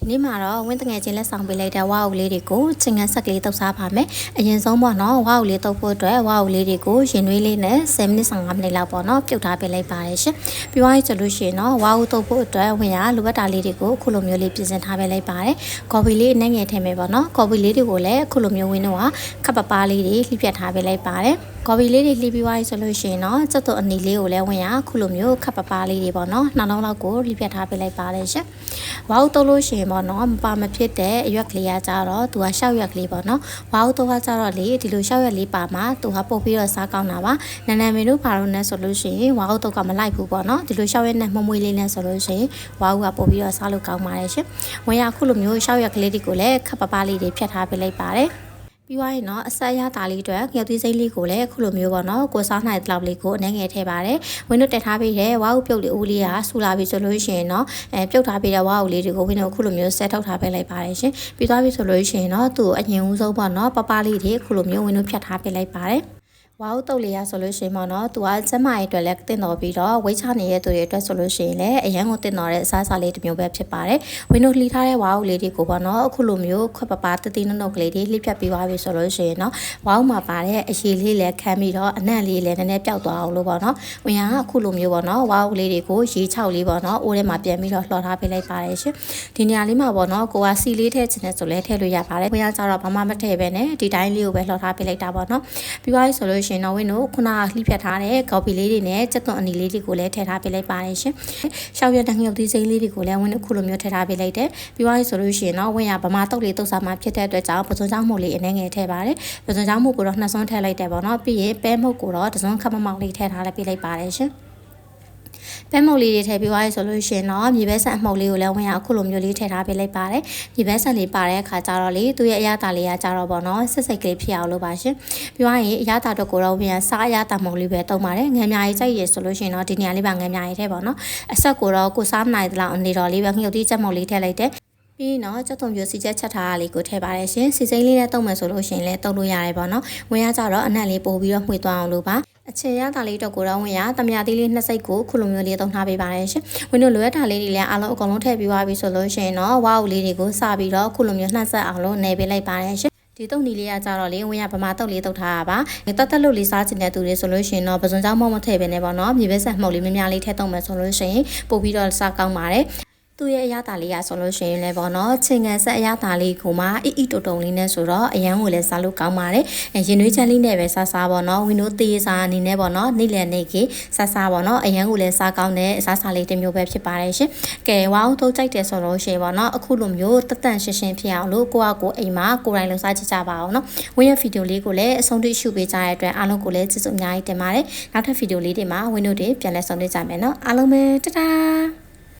ဒီနေ့မှာတော့ဝင်းတငယ်ချင်းလက်ဆောင်ပေးလိုက်တဲ့ဝါအုပ်လေးတွေကိုချင်းငန်းဆက်ကလေးတုပ်စားပါမယ်အရင်ဆုံးပေါ့နော်ဝါအုပ်လေးတုပ်ဖို့အတွက်ဝါအုပ်လေးတွေကိုရင်နွေးလေးနဲ့10မိနစ်15မိနစ်လောက်ပေါ့နော်ပြုတ်ထားပေးလိုက်ပါတယ်ရှင်ပြီးသွားပြီဆိုလို့ရှိရင်တော့ဝါအုပ်တုပ်ဖို့အတွက်ဝင်ရလိုအပ်တာလေးတွေကိုခုလိုမျိုးလေးပြင်ဆင်ထားပေးလိုက်ပါတယ်ကော်ဖီလေးနဲ့ငယ်ထည့်မယ်ပေါ့နော်ကော်ဖီလေးတွေကိုလည်းခုလိုမျိုးဝင်းတော့ခပ်ပပလေးတွေလှိပြတ်ထားပေးလိုက်ပါတယ်ကော်ဖီလေးတွေလှိပြီးသွားပြီဆိုလို့ရှိရင်တော့စက်သွအနီလေးကိုလည်းဝင်ရခုလိုမျိုးခပ်ပပလေးတွေပေါ့နော်နှလုံးလောက်ကိုလှိပြတ်ထားပေးလိုက်ပါတယ်ရှင်ဝါအုပ်တုပ်လို့ရှိရင်ပေါ့နော်မပါမဖြစ်တဲ့အရွက်ကလေးကကြတော့သူကရှောက်ရွက်ကလေးပေါ့နော်ဝါအုပ်တုပ်ကကြတော့လေဒီလိုရှောက်ရွက်လေးပါမှာသူကပုတ်ပြီးတော့စားကောင်းတာပါနန်းနန်းမင်းတို့ဘာလို့လဲဆိုလို့ရှိရင်ဝါအုပ်တုပ်ကမလိုက်ဘူးပေါ့နော်ဒီလိုရှောက်ရွက်နဲ့မွှမွေးလေးနဲ့ဆိုလို့ရှိရင်ဝါအုပ်ကပုတ်ပြီးတော့စားလို့ကောင်းပါတယ်ရှင်ဝင်ရခုလိုမျိုးရှောက်ရွက်ကလေးတွေကိုလည်းခပ်ပပလေးတွေဖြတ်ထားပေးလိုက်ပါတယ်ပြီးသွားရင်တော့အဆက်အရသားလေးအတွက်ငှက်သီးစိမ့်လေးကိုလည်းခုလိုမျိုးပေါ့နော်ကိုစားနိုင်တဲ့လောက်လေးကိုအနေငယ်ထည့်ပါတယ်ဝင်းတို့တက်ထားပြီးတဲ့ဝါအုပ်ပြုတ်လေးဦးလေးကဆူလာပြီဆိုလို့ရှိရင်တော့ပြုတ်ထားပြီးတဲ့ဝါအုပ်လေးတွေကိုဝင်းတို့ခုလိုမျိုးဆက်ထုတ်ထားပေးလိုက်ပါတယ်ရှင်ပြီးသွားပြီဆိုလို့ရှိရင်တော့သူ့အရင်ဦးဆုံးပေါ့နော်ပပလေးတွေခုလိုမျိုးဝင်းတို့ဖြတ်ထားပေးလိုက်ပါတယ်ဝါအုပ်တုပ်လေးရဆိုလို့ရှိရင်ပေါ့နော်သူကကျမရဲ့အတွက်လည်းတင်တော်ပြီးတော့ဝိတ်ချနေတဲ့သူတွေအတွက်ဆိုလို့ရှိရင်လည်းအရန်ကိုတင်တော်တဲ့အစားအစာလေးတစ်မျိုးပဲဖြစ်ပါတယ်ဝင်းတို့လှီထားတဲ့ဝါအုပ်လေးတွေကိုပေါ့နော်အခုလိုမျိုးခွက်ပပတတိနုံကလေးတွေလှိဖြတ်ပြီးသွားပြီဆိုလို့ရှိရင်တော့ဝါအုပ်မှာပါတဲ့အရည်လေးလည်းခံပြီးတော့အနံ့လေးလည်းနည်းနည်းပျောက်သွားအောင်လို့ပေါ့နော်ဝင်းကအခုလိုမျိုးပေါ့နော်ဝါအုပ်လေးတွေကိုရေချောက်လေးပေါ့နော်အိုးထဲမှာပြန်ပြီးတော့လှော်ထားပေးလိုက်ပါတယ်ရှင်ဒီနေရာလေးမှာပေါ့နော်ကိုကစီလေးထည့်ချင်တဲ့ဆိုလဲထည့်လို့ရပါတယ်ဝင်းကကြတော့ဘာမှမထည့်ပဲနဲ့ဒီတိုင်းလေးကိုပဲလှော်ထားပေးလိုက်တာပေါ့နော်ပြီးသွားပြီဆိုလို့ရှိရင်တော့ဝင်းတို့လှိဖြတ်ထားတဲ့ကော်ဖီလေးတွေနဲ့ကြက်သွန်အနီလေးတွေကိုလည်းထည့်ထားပေးလိုက်ပါတယ်ရှင်။ရှောက်ရွက်တဲ့ငှက်သီးစိမ့်လေးတွေကိုလည်းဝင်းခုလိုမျိုးထည့်ထားပေးလိုက်တယ်။ပြီးသွားပြီဆိုလို့ရှိရင်တော့ဝင်းရဗမာတုပ်လေးတုပ်စားမှဖြစ်တဲ့အတွက်ကြောင့်ပစွန်ချောင်းမှုလေးအနေငယ်ထည့်ပါတယ်။ပစွန်ချောင်းမှုကိုတော့နှစ်စွန်းထည့်လိုက်တယ်ပေါ့နော်။ပြီးရင်ပဲမှုတ်ကိုတော့တစ်စွန်းခပ်မမောက်လေးထည့်ထားလိုက်ပေးလိုက်ပါတယ်ရှင်။ပဲမုတ်လေးတွေထည့်ပြီးသွားပြီဆိုလို့ရှိရင်တော့မြေပဲဆန်အမှုတ်လေးကိုလည်းဝင်ရအခုလိုမျိုးလေးထည့်ထားပေးလိုက်ပါတယ်မြေပဲဆန်လေးပါတဲ့အခါကျတော့လေသူ့ရဲ့အရသာလေးကကြတော့ပေါ့နော်စစ်စိတ်ကလေးဖြစ်အောင်လုပ်ပါရှင်ပြီးသွားရင်အရသာတော့ကိုတော့ဝင်ရစားအရသာမုတ်လေးပဲတုံးပါတယ်ငံမြားကြီးကြိုက်ရဆိုလို့ရှိရင်တော့ဒီနေရာလေးပါငံမြားကြီးထည့်ပါတော့အဆက်ကိုတော့ကိုစားမနိုင်သလောက်အနေတော်လေးပဲငှုတ်သီးချက်မုတ်လေးထည့်လိုက်တယ်ပြီးတော့ကြက်သွန်ပြိုစီချက်ချက်ထားတာလေးကိုထည့်ပါတယ်ရှင်စီစိမ့်လေးနဲ့တုံးမယ်ဆိုလို့ရှိရင်လည်းတုံးလို့ရတယ်ပေါ့နော်ဝင်ရကြတော့အနံ့လေးပို့ပြီးတော့မှွေသွားအောင်လုပ်ပါအခြေရတာလေးတော့ကိုတော့ဝင်ရတမယာသေးလေးနှစ်စိတ်ကိုခုလိုမျိုးလေးသုံးထားပေးပါတယ်ရှင်ဝင်တို့လိုရတာလေးတွေလည်းအားလုံးအကုန်လုံးထည့်ပြီးသွားပြီဆိုလို့ရှိရင်တော့ဝါအုပ်လေးတွေကိုစပြီးတော့ခုလိုမျိုးနှက်ဆက်အောင်လို့နေပေးလိုက်ပါတယ်ရှင်ဒီတုံးနီလေးကကြတော့လေဝင်ရဗမာတုပ်လေးတုပ်ထားတာပါတက်တက်လို့လေးစားချင်တဲ့သူတွေဆိုလို့ရှိရင်တော့ပစွန်ချောင်းမထည့်ပဲနဲ့ပေါ့နော်မြေပဲဆက်မှုတ်လေးများများလေးထည့်သုံးမယ်ဆိုလို့ရှိရင်ပို့ပြီးတော့စားကောင်းပါတယ်သူ့ရဲ့အရသာလေးရဆိုလို့ရှိရင်လည်းပေါ့နော်ချင်းငန်ဆက်အရသာလေးကိုမှအီတုံတုံလေးနဲ့ဆိုတော့အရန်ကိုလည်းစားလို့ကောင်းပါတယ်ရင်နွေးချမ်းလေးနဲ့ပဲစားစားပေါ့နော်ဝင်းတို့သေးစားအနေနဲ့ပေါ့နော်နေ့လည်နေ့ကြီးစားစားပေါ့နော်အရန်ကိုလည်းစားကောင်းတဲ့အစားစားလေးတစ်မျိုးပဲဖြစ်ပါတယ်ရှင်ကဲဝါအောင်ထုတ်ကြိုက်တယ်ဆိုလို့ရှိရင်ပေါ့နော်အခုလိုမျိုးတတန့်ရှင်းရှင်းဖြစ်အောင်လို့ကိုယ့်အကိုအိမ်မှာကိုယ်တိုင်လှူစားကြပါအောင်နော်ဝင်းရဲ့ဗီဒီယိုလေးကိုလည်းအဆုံးထိရှုပေးကြတဲ့အတွက်အားလုံးကိုလည်းကျေးဇူးအများကြီးတင်ပါတယ်နောက်ထပ်ဗီဒီယိုလေးတွေမှာဝင်းတို့တွေပြန်လည်ဆုံတွေ့ကြမယ်နော်အားလုံးပဲတတား